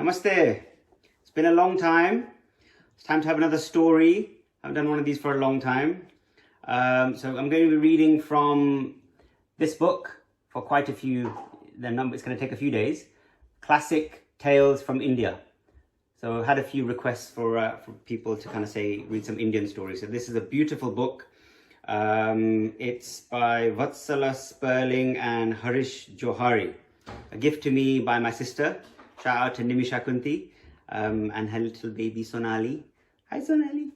Namaste. It's been a long time. It's time to have another story. I haven't done one of these for a long time. So I'm going to be reading from this book for quite a few, it's going to take a few days. Classic Tales from India. So I had a few requests for people to kind of read some Indian stories. So this is a beautiful book. It's by Vatsala, Sperling and Harish, Johari. A gift to me by my sister. Shout out to Nimisha Kunti and her little baby Sonali. Hi Sonali.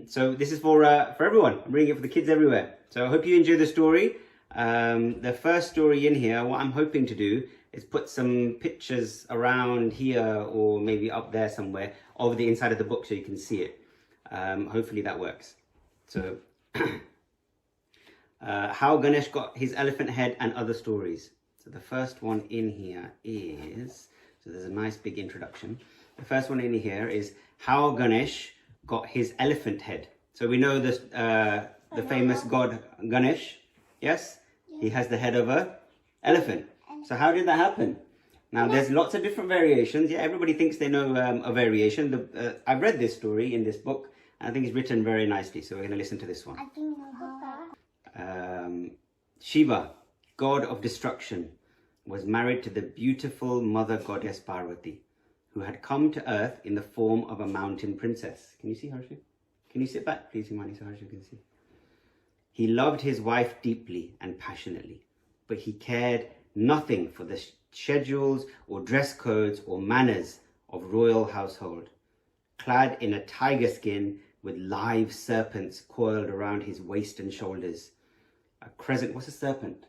So this is for everyone. I'm reading it for the kids everywhere. So I hope you enjoy the story. The first story in here, what I'm hoping to do is put some pictures around here or maybe up there somewhere of the inside of the book so you can see it. Hopefully that works. So, how Ganesh got his elephant head and other stories. So the first one in here is, so there's a nice big introduction. The first one in here is how Ganesh got his elephant head. So we know this, the famous god Ganesh, yes? He has the head of an elephant. So how did that happen? Now there's lots of different variations. Yeah, everybody thinks they know a variation. I've read this story in this book. I think it's written very nicely, so we're going to listen to this one. I think Shiva, god of destruction, was married to the beautiful mother goddess Parvati, who had come to earth in the form of a mountain princess. Can you see, Harish? Can you sit back, please, Imani, so Harish can see? He loved his wife deeply and passionately, but he cared nothing for the schedules or dress codes or manners of royal household. Clad in a tiger skin with live serpents coiled around his waist and shoulders. A crescent, what's a serpent?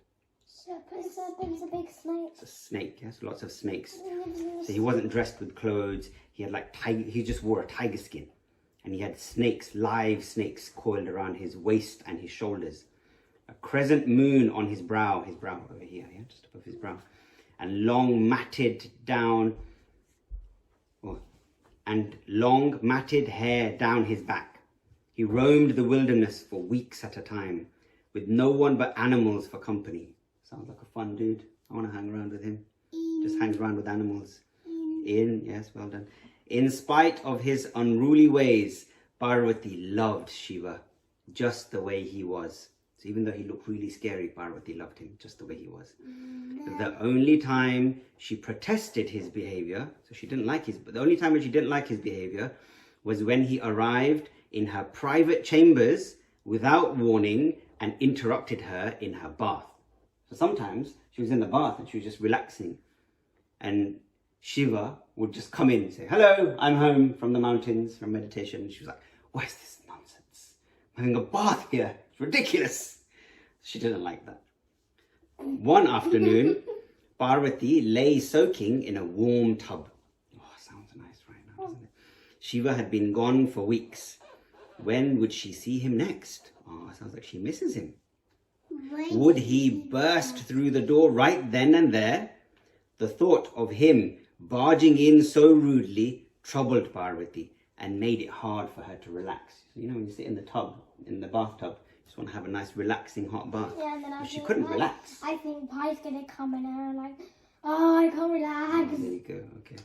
serpent's a big snake. It's a snake, yes, lots of snakes. So he wasn't dressed with clothes, he had he just wore a tiger skin. And he had snakes, live snakes coiled around his waist and his shoulders. A crescent moon on his brow over here, yeah, just above his brow. And long matted hair down his back. He roamed the wilderness for weeks at a time, with no one but animals for company. Sounds like a fun dude. I want to hang around with him. Just hangs around with animals. Yes, well done. In spite of his unruly ways, Parvati loved Shiva just the way he was. So even though he looked really scary, Parvati loved him just the way he was. The only time she protested his behavior, the only time when she didn't like his behavior was when he arrived in her private chambers without warning and interrupted her in her bath. So sometimes she was in the bath and she was just relaxing, and Shiva would just come in and say, "Hello, I'm home from the mountains from meditation." And she was like, "What is this nonsense? I'm having a bath here. It's ridiculous." She didn't like that. One afternoon, Parvati lay soaking in a warm tub. Oh, sounds nice right now, doesn't it? Shiva had been gone for weeks. When would she see him next? Oh, sounds like she misses him. Would he burst through the door right then and there? The thought of him barging in so rudely troubled Parvati and made it hard for her to relax. So, you know, when you sit in the bathtub, you just want to have a nice relaxing hot bath. Yeah, and then but she couldn't relax. I think Pie's gonna come in and I can't relax. Oh, there you go, okay.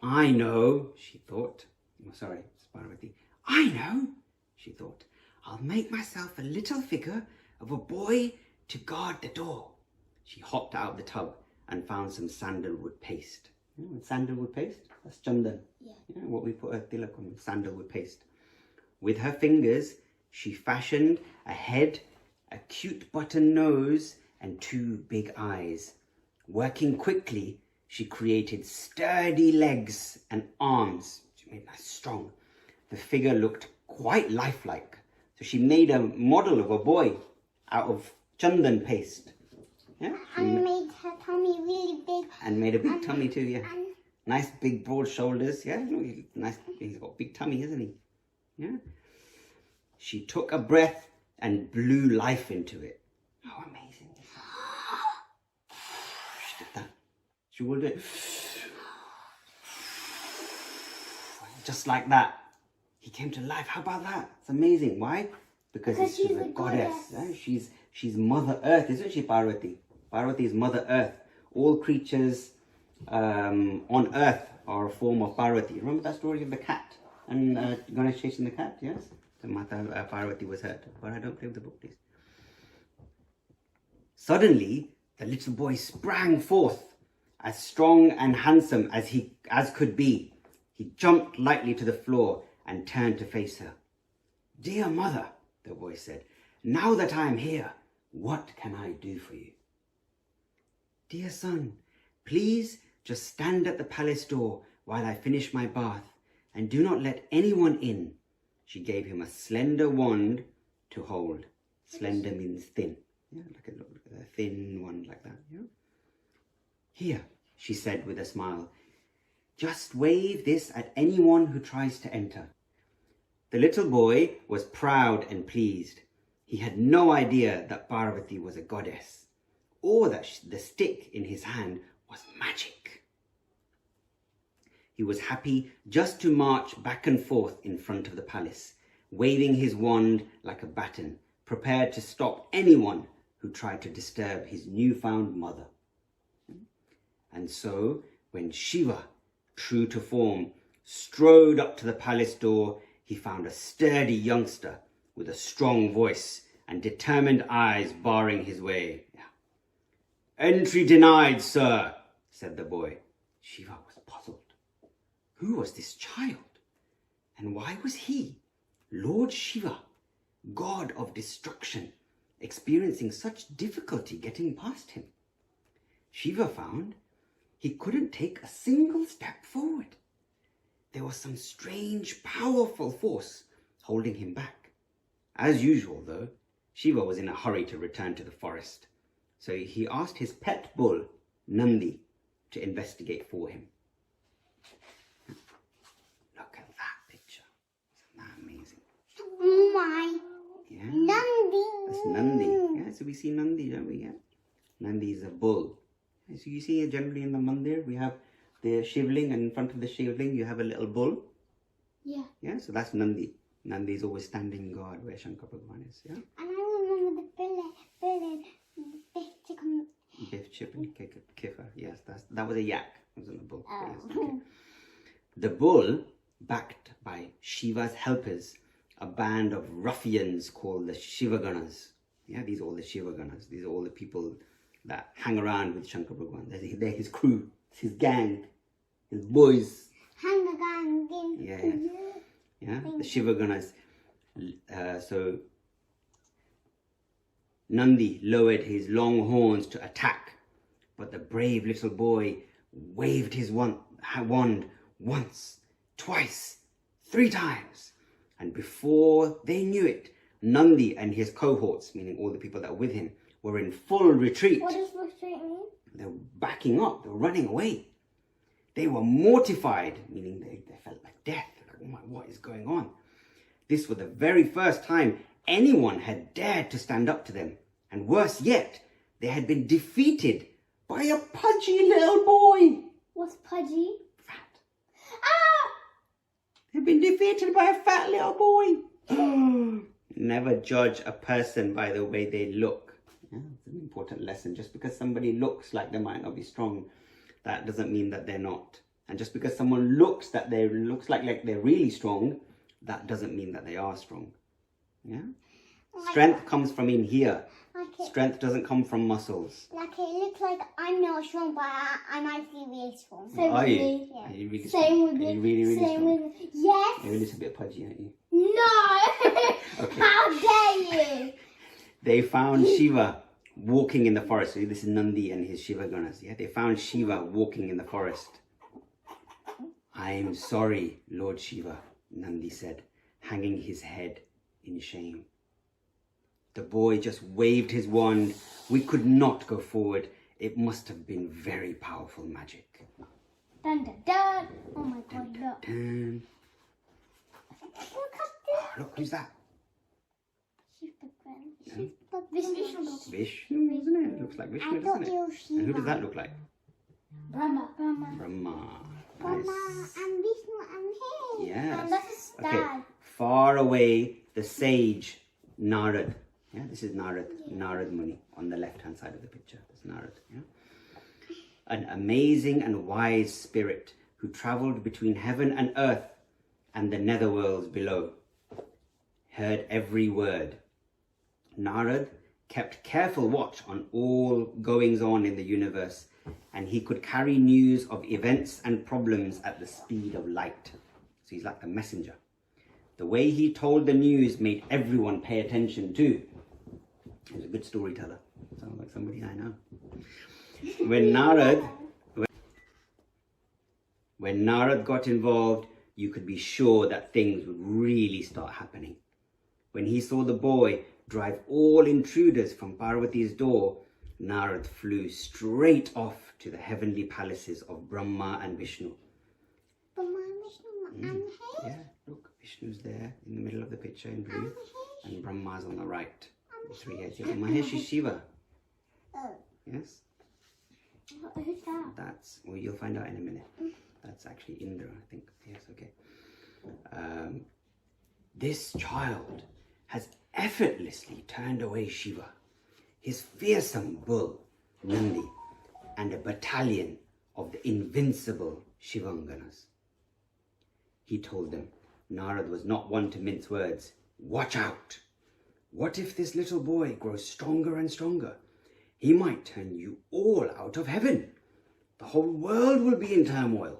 I know, she thought. Oh, sorry, it's Parvati. I know, she thought. I'll make myself a little figure of a boy to guard the door. She hopped out of the tub and found some sandalwood paste. You know, sandalwood paste? That's chandan. Yeah. You know, what we put a tilak on, sandalwood paste. With her fingers, she fashioned a head, a cute button nose, and 2 big eyes. Working quickly, she created sturdy legs and arms. She made nice, strong. The figure looked quite lifelike. So she made a model of a boy out of chandan paste. Yeah? And made her tummy really big. And made a big tummy too, yeah. Nice big broad shoulders, yeah. Nice, he's got a big tummy, isn't he? Yeah. She took a breath and blew life into it. How amazing is that? She did that. She will do it. Just like that. He came to life. How about that? It's amazing. Why? Because she's a goddess. Right? She's Mother Earth, isn't she, Parvati? Parvati is Mother Earth. All creatures on earth are a form of Parvati. Remember that story of the cat and Ganesh chasing the cat? Yes? So Mata Parvati was hurt. But I don't believe the book, please. Suddenly, the little boy sprang forth, as strong and handsome as could be. He jumped lightly to the floor and turned to face her. "Dear mother," the boy said, "now that I am here, what can I do for you?" "Dear son, please just stand at the palace door while I finish my bath, and do not let anyone in." She gave him a slender wand to hold. Slender means thin. Yeah, like a thin wand like that. Yeah. "Here," she said with a smile, "just wave this at anyone who tries to enter." The little boy was proud and pleased. He had no idea that Parvati was a goddess, or that the stick in his hand was magic. He was happy just to march back and forth in front of the palace, waving his wand like a baton, prepared to stop anyone who tried to disturb his newfound mother. And so, when Shiva, true to form, strode up to the palace door, he found a sturdy youngster with a strong voice and determined eyes barring his way. "Entry denied, sir," said the boy. Shiva was puzzled. Who was this child? And why was he, Lord Shiva, god of destruction, experiencing such difficulty getting past him? Shiva found he couldn't take a single step forward. There was some strange, powerful force holding him back. As usual, though, Shiva was in a hurry to return to the forest. So he asked his pet bull, Nandi, to investigate for him. Look at that picture. Isn't that amazing? Oh my. Yeah. Nandi. That's Nandi. Yeah, so we see Nandi, don't we? Yeah. Nandi is a bull. So you see generally in the mandir, we have the shivling, and in front of the shivling, you have a little bull. Yeah. Yeah, so that's Nandi. Nandi is always standing guard where Shankar Bhagwan is. Yeah. And I remember the billion, Biff, chip, and kiffer. Yes, that was a yak. It wasn't a bull. Oh. Yes, okay. The bull, backed by Shiva's helpers, a band of ruffians called the Shivaganas. Yeah, these are all the Shivaganas. These are all the people that hang around with Shankar Bhagwan. They're his crew, his gang, his boys. Yeah. Yeah, the Shivaganas. So Nandi lowered his long horns to attack, but the brave little boy waved his wand once, twice, 3 times, and before they knew it, Nandi and his cohorts, meaning all the people that were with him, were in full retreat. What does retreat mean? They were backing up, they were running away. They were mortified, meaning they felt like death. Like, oh my, what is going on? This was the very first time anyone had dared to stand up to them. And worse yet, they had been defeated by a pudgy little boy. What's pudgy? Fat. Ah! They'd been defeated by a fat little boy. Never judge a person by the way they look. Yeah, it's an important lesson. Just because somebody looks like they might not be strong, that doesn't mean that they're not. And just because someone looks like they're really strong, that doesn't mean that they are strong. Yeah? Strength comes from in here. Strength doesn't come from muscles. Like it looks like I'm not strong, but I might be really strong. Same with me. Yeah. Are you really Same strong? with me. Are you really, really Same strong? with me. Yes. You're a little bit pudgy, aren't you? No. Okay. How dare you? They found Shiva walking in the forest. So this is Nandi and his Shivaganas. Yeah? They found Shiva walking in the forest. "I'm sorry, Lord Shiva," Nandi said, hanging his head in shame. The boy just waved his wand. "We could not go forward. It must have been very powerful magic." Dun dun dun. Oh my god, look. Dun. Look at Oh, look, who's that? this. Vishnu. Vishnu, isn't it? It looks like Vishnu, doesn't it? And who does that look like? Brahma. Brahma. Brahma Nice. and Vishnu and him. Yes. And that's his Okay. dad. Far away, the sage Narad. Yeah, this is Narad. Narad Muni on the left-hand side of the picture. That's Narad. Yeah. an amazing and wise spirit who travelled between heaven and earth and the netherworlds below, heard every word. Narad kept careful watch on all goings on in the universe, and he could carry news of events and problems at the speed of light. So he's like a messenger. The way he told the news made everyone pay attention too. He was a good storyteller. Sounds like somebody I know. When Narad got involved, you could be sure that things would really start happening. When he saw the boy drive all intruders from Parvati's door, Narad flew straight off to the heavenly palaces of Brahma and Vishnu. Brahma and Vishnu and Yeah, look, Vishnu's there in the middle of the picture in blue, and Brahma's on the right. The three heads. Yeah, Mahesh is Shiva. Oh. Yes? Who's that? That's, well, you'll find out in a minute. That's actually Indra, I think. Yes, okay. This child has effortlessly turned away Shiva, his fearsome bull, Nandi, and a battalion of the invincible Shivanganas. He told them, Narad was not one to mince words. Watch out! What if this little boy grows stronger and stronger? He might turn you all out of heaven. The whole world will be in turmoil.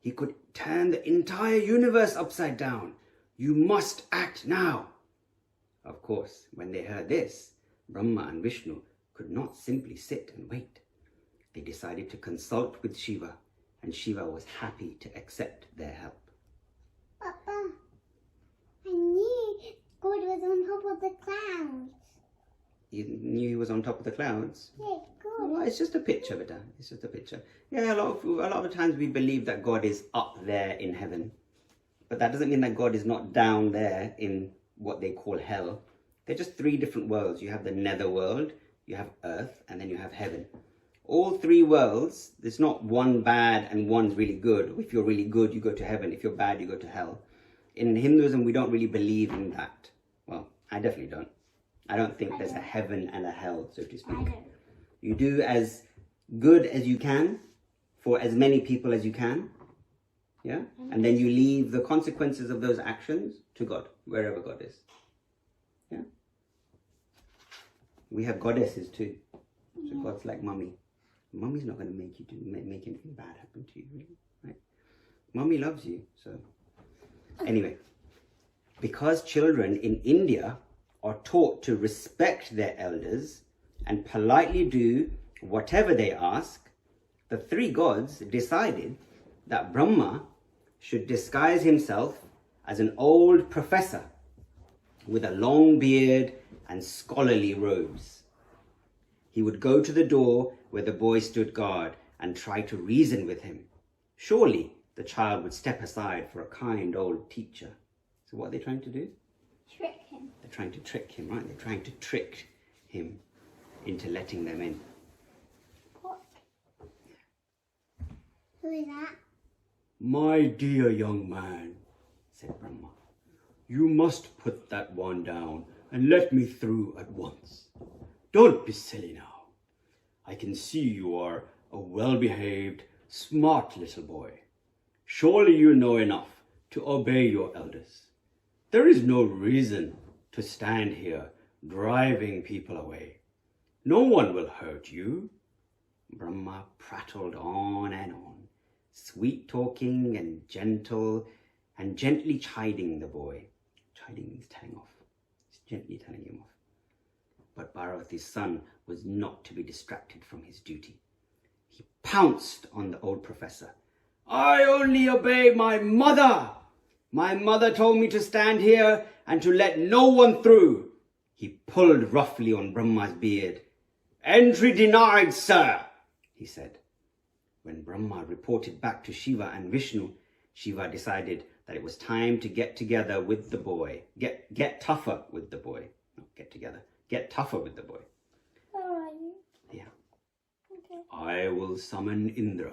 He could turn the entire universe upside down. You must act now. Of course, when they heard this, Brahma and Vishnu could not simply sit and wait. They decided to consult with Shiva, and Shiva was happy to accept their help. Papa, I knew God was on top of the clouds. You knew he was on top of the clouds? Yeah, God. Well, it's just a picture, Beta. It's just a picture. Yeah, a lot of times we believe that God is up there in heaven. But that doesn't mean that God is not down there in what they call hell. They're just three different worlds. You have the netherworld, you have earth, and then you have heaven. All three worlds, there's not one bad and one's really good. If you're really good, you go to heaven. If you're bad, you go to hell. In Hinduism, we don't really believe in that. Well, I definitely don't. I don't think there's a heaven and a hell, so to speak. You do as good as you can for as many people as you can. Yeah? And then you leave the consequences of those actions to God, wherever God is. Yeah? We have goddesses too. So God's like Mummy. Mummy's not going to make anything bad happen to you, really. Right? Mummy loves you. So anyway, because children in India are taught to respect their elders and politely do whatever they ask, the three gods decided that Brahma should disguise himself as an old professor with a long beard and scholarly robes. He would go to the door where the boy stood guard and try to reason with him. Surely the child would step aside for a kind old teacher. So what are they trying to do? Trick him. They're trying to trick him, right? They're trying to trick him into letting them in. What? Who is that? My dear young man, said Brahma, you must put that one down and let me through at once. Don't be silly now. I can see you are a well-behaved, smart little boy. Surely you know enough to obey your elders. There is no reason to stand here driving people away. No one will hurt you. Brahma prattled on and on, sweet-talking and gentle, and gently chiding the boy. Chiding means telling off. He's gently telling him off. But Parvati's son was not to be distracted from his duty. He pounced on the old professor. I only obey my mother. My mother told me to stand here and to let no one through. He pulled roughly on Brahma's beard. Entry denied, sir, he said. When Brahma reported back to Shiva and Vishnu, Shiva decided that it was time to get together with the boy. Get tougher with the boy. Not get together. Get tougher with the boy. Where are you? Yeah. Okay. I will summon Indra,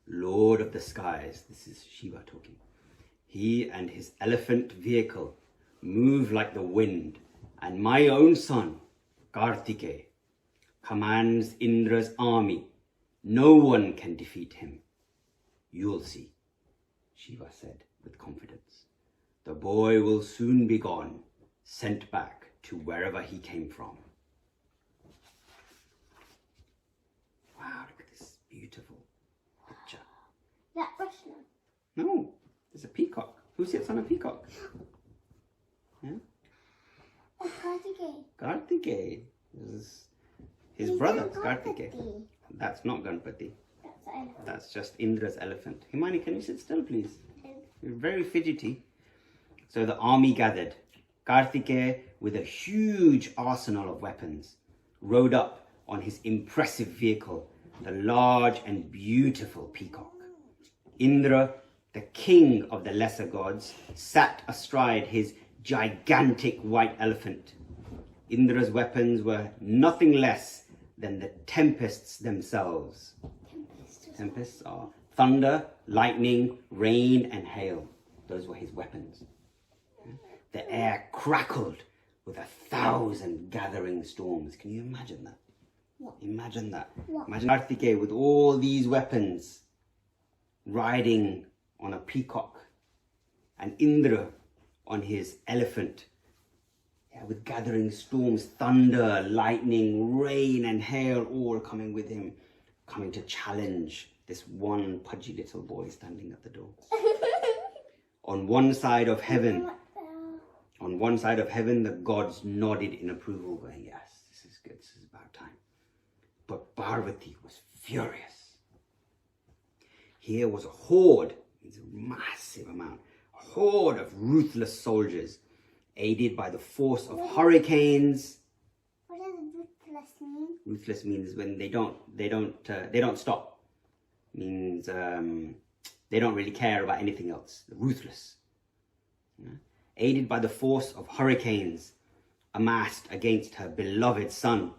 Lord of the skies. This is Shiva talking. He and his elephant vehicle move like the wind, and my own son, Kartikeya, commands Indra's army No one can defeat him. You'll see, Shiva said with confidence. The boy will soon be gone, sent back to wherever he came from. Wow, look at this beautiful picture. That Krishna. No, there's a peacock. Who sits on a peacock? Yeah? Kartikeya. Kartikeya. This is his brother, Kartikeya. That's not Ganpati. That's the elephant. That's just Indra's elephant. Himani, can you sit still, please? You're very fidgety. So the army gathered. Kartikeya, with a huge arsenal of weapons, rode up on his impressive vehicle, the large and beautiful peacock. Indra, the king of the lesser gods, sat astride his gigantic white elephant. Indra's weapons were nothing less than the tempests themselves. Tempests are thunder, lightning, rain, and hail. Those were his weapons. The air crackled with 1,000 gathering storms. Can you imagine that? What? Imagine that. What? Imagine Kartikeya with all these weapons riding on a peacock, and Indra on his elephant, with gathering storms, thunder, lightning, rain, and hail all coming with him, coming to challenge this one pudgy little boy standing at the door. On one side of heaven, the gods nodded in approval, going, yes, this is good, this is about time. But Parvati was furious. Here was a horde, it's a massive amount, a horde of ruthless soldiers, aided by the force of hurricanes. What does ruthless mean? Ruthless means when they don't stop. Means they don't really care about anything else. They're ruthless. Yeah? Aided by the force of hurricanes, amassed against her beloved son,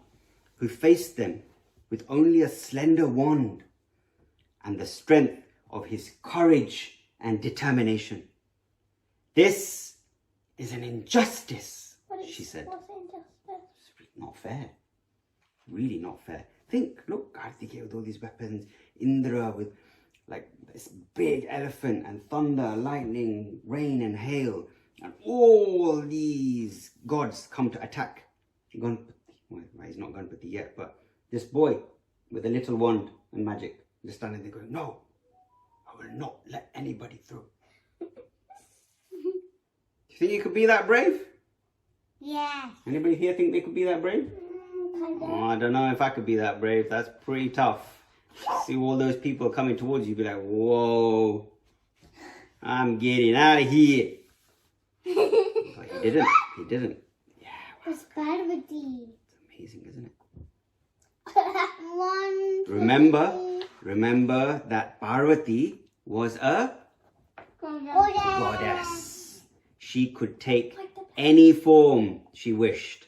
who faced them with only a slender wand and the strength of his courage and determination. This is an injustice, she said. What's injustice? It's not fair. Really not fair. Think, look, Kartikeya with all these weapons, Indra with like this big elephant, and thunder, lightning, rain and hail, and all these gods come to attack Ganpati. Well, he's not Ganpati yet, but this boy with a little wand and magic, just standing there going, no, I will not let anybody through. Do you think you could be that brave? Yeah. Anybody here think they could be that brave? Kind of. Oh, I don't know if I could be that brave. That's pretty tough. See all those people coming towards you, be like, whoa, I'm getting out of here. But he didn't. Yeah, wow. It's Parvati. It's amazing, isn't it? One. Remember that Parvati was a goddess. She could take any form she wished.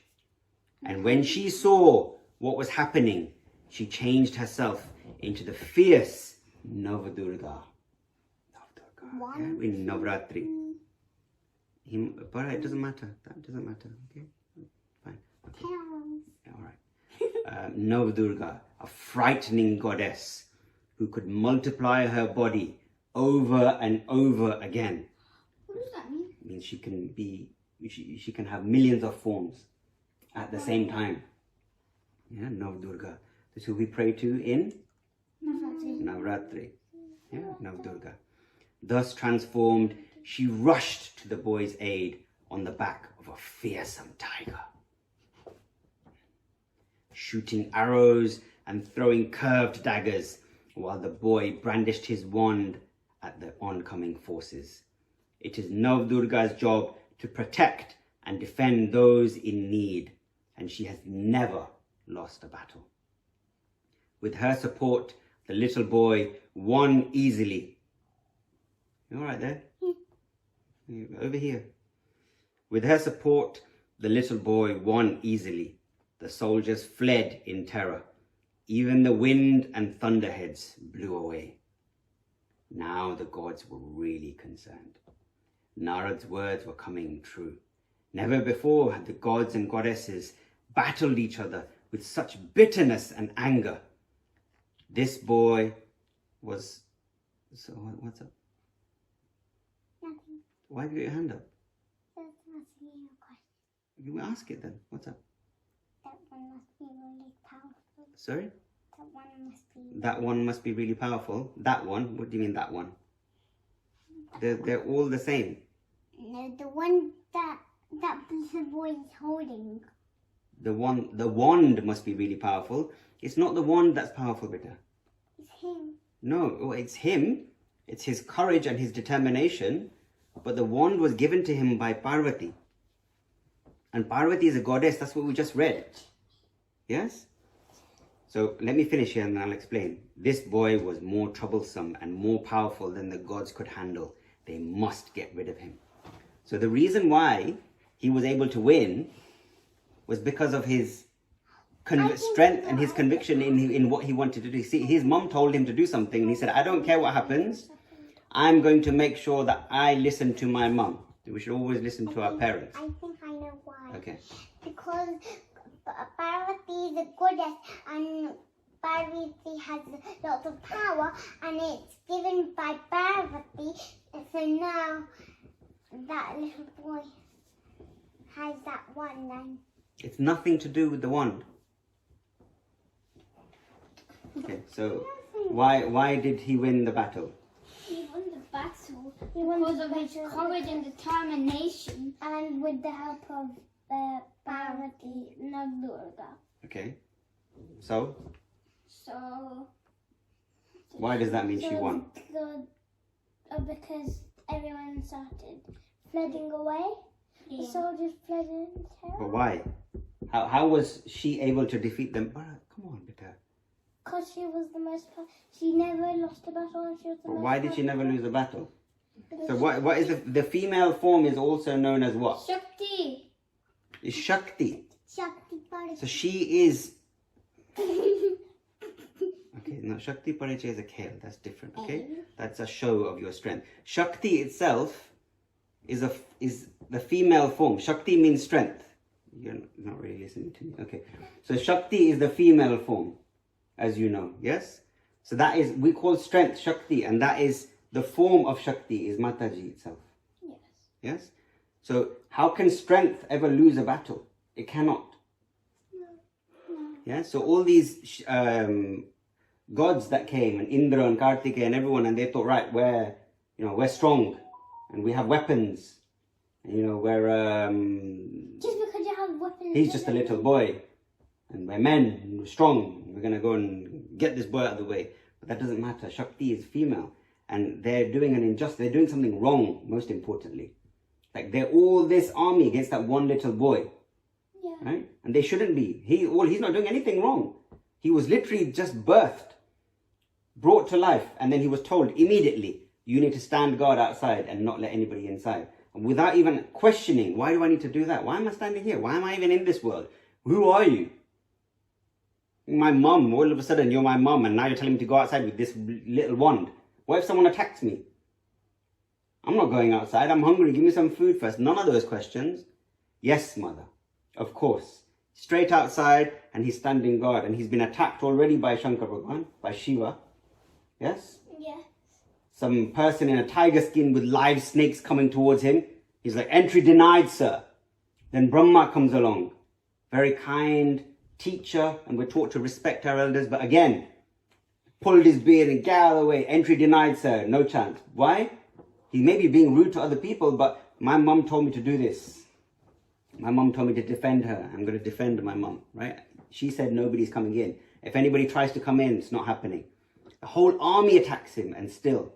And when she saw what was happening, she changed herself into the fierce Navadurga. In Navratri. But it doesn't matter. That doesn't matter. Okay? Fine. Okay. All right. Navadurga, a frightening goddess who could multiply her body over and over again. What does that mean? It means she can have millions of forms at the same time. Yeah, Navadurga. This is who we pray to in Navratri. Yeah, Navadurga. Thus transformed, she rushed to the boy's aid on the back of a fearsome tiger, shooting arrows and throwing curved daggers while the boy brandished his wand at the oncoming forces. It is Navadurga's job to protect and defend those in need, and she has never lost a battle. With her support, the little boy won easily. You all right there? Over here. With her support, the little boy won easily. The soldiers fled in terror. Even the wind and thunderheads blew away. Now the gods were really concerned. Narad's words were coming true. Never before had the gods and goddesses battled each other with such bitterness and anger. This boy was... So what's up? Nothing. Why have you got your hand up? Just asking you a question. You ask it then. What's up? That one must be really powerful. Sorry? That one must be... That one must be really powerful. That one? What do you mean that one? They're all the same. No, the one that little boy is holding. The wand must be really powerful. It's not the wand that's powerful, Pieter. It's him. No, it's him. It's his courage and his determination. But the wand was given to him by Parvati. And Parvati is a goddess. That's what we just read. Yes? So let me finish here and then I'll explain. This boy was more troublesome and more powerful than the gods could handle. They must get rid of him. So the reason why he was able to win was because of his strength and his conviction in what he wanted to do. See, his mom told him to do something and he said, I don't care what happens. I'm going to make sure that I listen to my mom. We should always listen to our parents. I think I know why. Okay. Because Parvati is a goddess and Parvati has lots of power and it's given by Parvati. So now that little boy has that one then. It's nothing to do with the wand. Okay, so why did he win the battle? He won the battle because of his courage and determination. And with the help of Parvati, not Durga. Okay. So So why does that mean she won? Because everyone started flooding away. The soldiers fled in terror. But why? How was she able to defeat them? Come on, Pieter. Because she was the most... She never lost a battle and she was the But most... why did she never lose a battle? Because So what is the female form is also known as what? Shakti. Is Shakti. Shakti Parvati. So she is... Okay, no, Shakti Parichaya is a kale. That's different, okay? That's a show of your strength. Shakti itself is the female form. Shakti means strength. You're not really listening to me. Okay. So Shakti is the female form, as you know, yes? So that is, we call strength Shakti, and that is the form of Shakti is Mataji itself. Yes. Yes? So how can strength ever lose a battle? It cannot. Yeah? So all these gods that came, and Indra and Kartikeya and everyone, and they thought, right, we're strong, and we have weapons. We're Just because you have weapons... he's just a little boy, and we're men, and we're strong. We're going to go and get this boy out of the way. But that doesn't matter. Shakti is female, and they're doing an injustice. They're doing something wrong, most importantly. Like, they're all this army against that one little boy. Yeah. Right? And they shouldn't be. He's not doing anything wrong. He was literally just birthed, brought to life, and then he was told immediately, you need to stand guard outside and not let anybody inside. And without even questioning, why do I need to do that? Why am I standing here? Why am I even in this world? Who are you? My mum. All of a sudden, you're my mum, and now you're telling me to go outside with this little wand. What if someone attacks me? I'm not going outside. I'm hungry. Give me some food first. None of those questions. Yes, mother. Of course. Straight outside, and he's standing guard, and he's been attacked already by Shankar Bhagwan, by Shiva. Yes? Yes. Some person in a tiger skin with live snakes coming towards him. He's like, entry denied, sir. Then Brahma comes along. Very kind teacher, and we're taught to respect our elders. But again, pulled his beard and get out of the way. Entry denied, sir. No chance. Why? He may be being rude to other people, but my mum told me to do this. My mum told me to defend her. I'm going to defend my mum, right? She said nobody's coming in. If anybody tries to come in, it's not happening. The whole army attacks him, and still.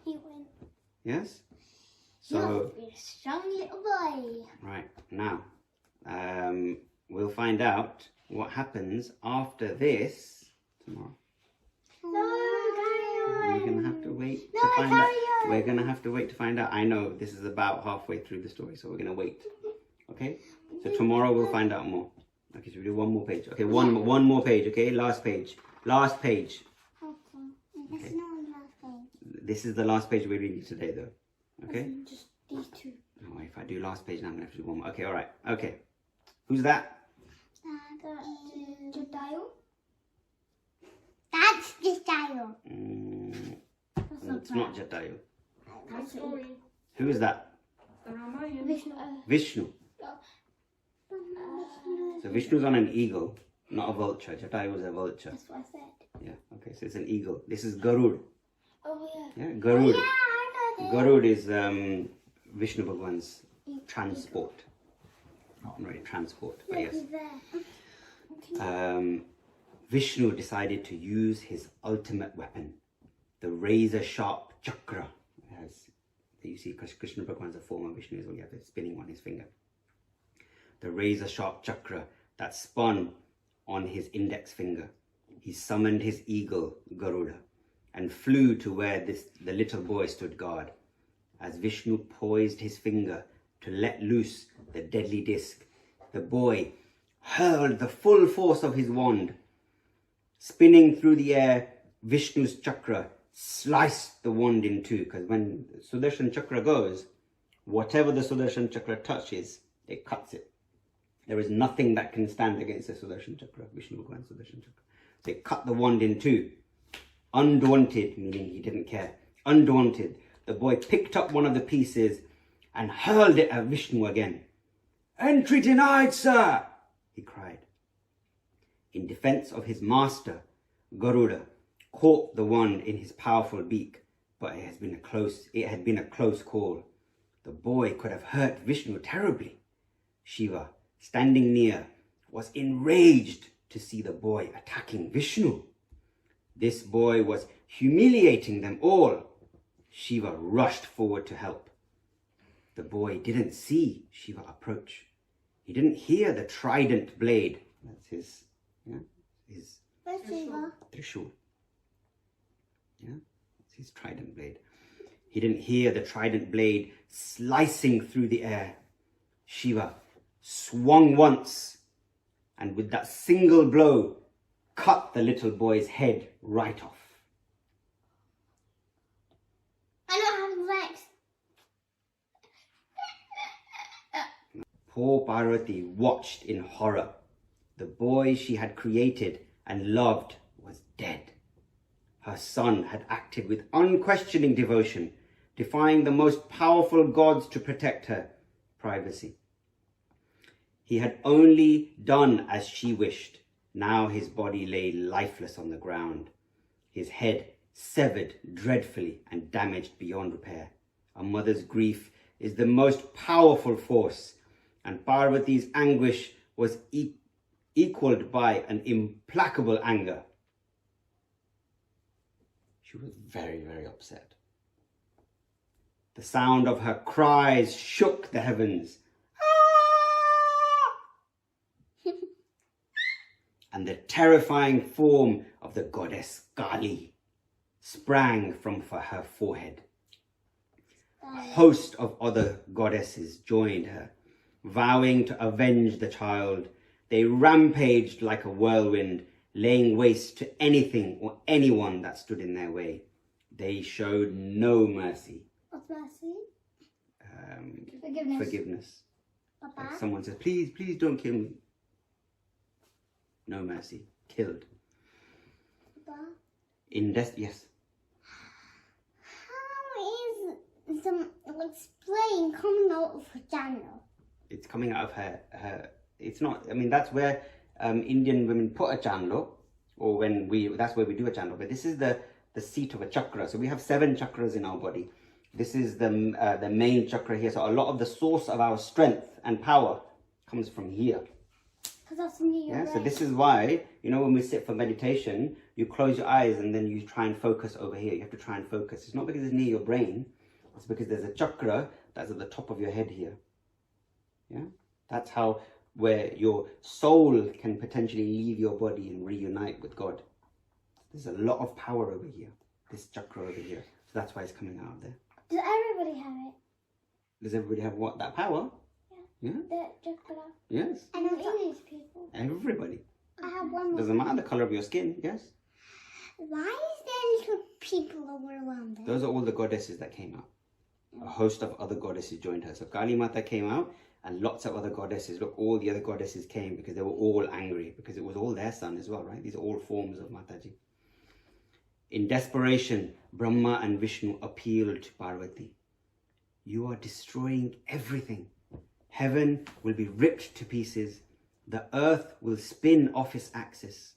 He wins. Yes? You have So, to be a strong little boy. right, now, we'll find out what happens after this tomorrow. We're going to have to wait to find out. We're going to have to wait to find out. I know this is about halfway through the story, so we're going to wait. Okay? So tomorrow we'll find out more. Okay, so we do one more page. Okay, one more page, okay? Last page. Last page. Okay. That's not nothing. This is the last page we're reading today, though. Okay? Just these two. Oh, if I do last page now, I'm going to have to do one more. Okay, all right. Okay. Who's that? Jadayu. That's Jatayu. It's not Jatayu. That's story. Who is that? The Ramayana. Vishnu. So Vishnu's on an eagle, not a vulture. Jatayu is a vulture. That's what I said. Yeah, okay, so it's an eagle. This is Garud. Oh yeah. Yeah, Garud. Yeah, I know this. Garud is Vishnu Bhagwan's transport. Not really transport, but yes. Look there. Vishnu decided to use his ultimate weapon, the razor-sharp chakra. As you see, Krishna Bhagwan's a form of Vishnu as well. You have it spinning on his finger. The razor-sharp chakra that spun on his index finger. He summoned his eagle, Garuda, and flew to where the little boy stood guard. As Vishnu poised his finger to let loose the deadly disc, the boy hurled the full force of his wand. Spinning through the air, Vishnu's chakra sliced the wand in two, because when Sudarshan chakra goes, whatever the Sudarshan chakra touches, it cuts it. There is nothing that can stand against the Sudarshan chakra, Vishnu Bhagwan Sudarshan chakra. They cut the wand in two. Undaunted, meaning he didn't care. Undaunted, the boy picked up one of the pieces and hurled it at Vishnu again. "Entry denied, sir," he cried. In defense of his master, Garuda caught the wand in his powerful beak, but it had been a close call. The boy could have hurt Vishnu terribly. Shiva, standing near, was enraged to see the boy attacking Vishnu. This boy was humiliating them all. Shiva rushed forward to help. The boy didn't see Shiva approach. He didn't hear the trident blade. That's his Where's Shiva? Trishul. Yeah, it's his trident blade. He didn't hear the trident blade slicing through the air. Shiva swung once, and with that single blow, cut the little boy's head right off. I don't have legs. Poor Parvati watched in horror. The boy she had created and loved was dead. Her son had acted with unquestioning devotion, defying the most powerful gods to protect her privacy. He had only done as she wished. Now his body lay lifeless on the ground, his head severed dreadfully and damaged beyond repair. A mother's grief is the most powerful force, and Parvati's anguish was equaled by an implacable anger. She was very, very upset. The sound of her cries shook the heavens. And the terrifying form of the goddess Kali sprang from her forehead. A host of other goddesses joined her, vowing to avenge the child. They rampaged like a whirlwind, laying waste to anything or anyone that stood in their way. They showed no mercy. What's mercy? Forgiveness. Papa? Like someone says, please, please don't kill me. No mercy. Killed. Papa? Yes. How is some splaying coming out of her channel? It's coming out of her. It's not. I mean, that's where Indian women put a chandlo, or that's where we do a chandlo. But this is the seat of a chakra. So we have 7 chakras in our body. This is the main chakra here. So a lot of the source of our strength and power comes from here. Because that's near your Yeah. So this is why, when we sit for meditation, you close your eyes and then you try and focus over here. You have to try and focus. It's not because it's near your brain. It's because there's a chakra that's at the top of your head here. Yeah. That's where your soul can potentially leave your body and reunite with God. There's a lot of power over here. This chakra over here. So that's why it's coming out of there. Does everybody have it? Does everybody have what? That power? Yeah. The chakra. Yes. And English people. Everybody. I have one more. Doesn't matter the color of your skin. Yes. Why is there little people all around there? Those are all the goddesses that came out. A host of other goddesses joined her. So Kali Mata came out and lots of other goddesses. Look, all the other goddesses came because they were all angry because it was all their son as well, right? These are all forms of Mataji. In desperation, Brahma and Vishnu appealed to Parvati. You are destroying everything. Heaven will be ripped to pieces. The earth will spin off its axis.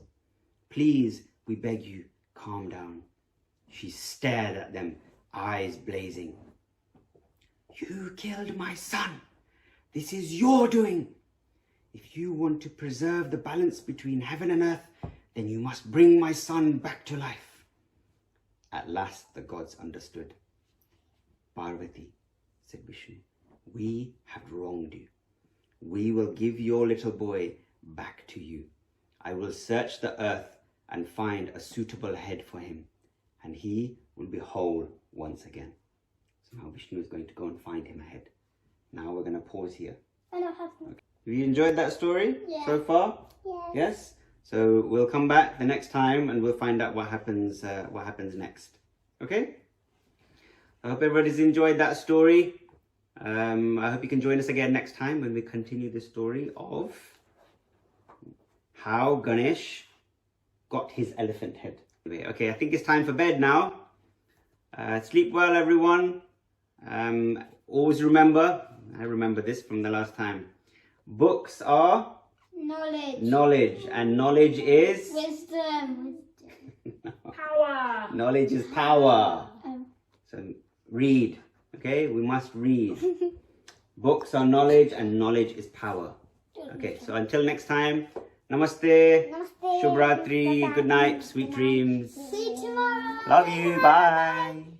Please, we beg you, calm down. She stared at them, eyes blazing. You killed my son. This is your doing. If you want to preserve the balance between heaven and earth, then you must bring my son back to life. At last the gods understood. Parvati, said Vishnu, we have wronged you. We will give your little boy back to you. I will search the earth and find a suitable head for him, and he will be whole once again. So now Vishnu is going to go and find him a head. Now we're going to pause here. I don't have one. Okay. Have you enjoyed that story so far? Yes. Yes? So we'll come back the next time and we'll find out what happens next. Okay? I hope everybody's enjoyed that story. I hope you can join us again next time when we continue the story of how Ganesh got his elephant head. Okay, I think it's time for bed now. Sleep well, everyone. Always remember, I remember this from the last time. Books are knowledge, and knowledge is Wisdom. Power. knowledge is power. So read, okay? We must read. Books are knowledge, and knowledge is power. Okay, so until next time, namaste, Namaste. Shubhratri, good night, sweet dreams. See you tomorrow. Love you, bye.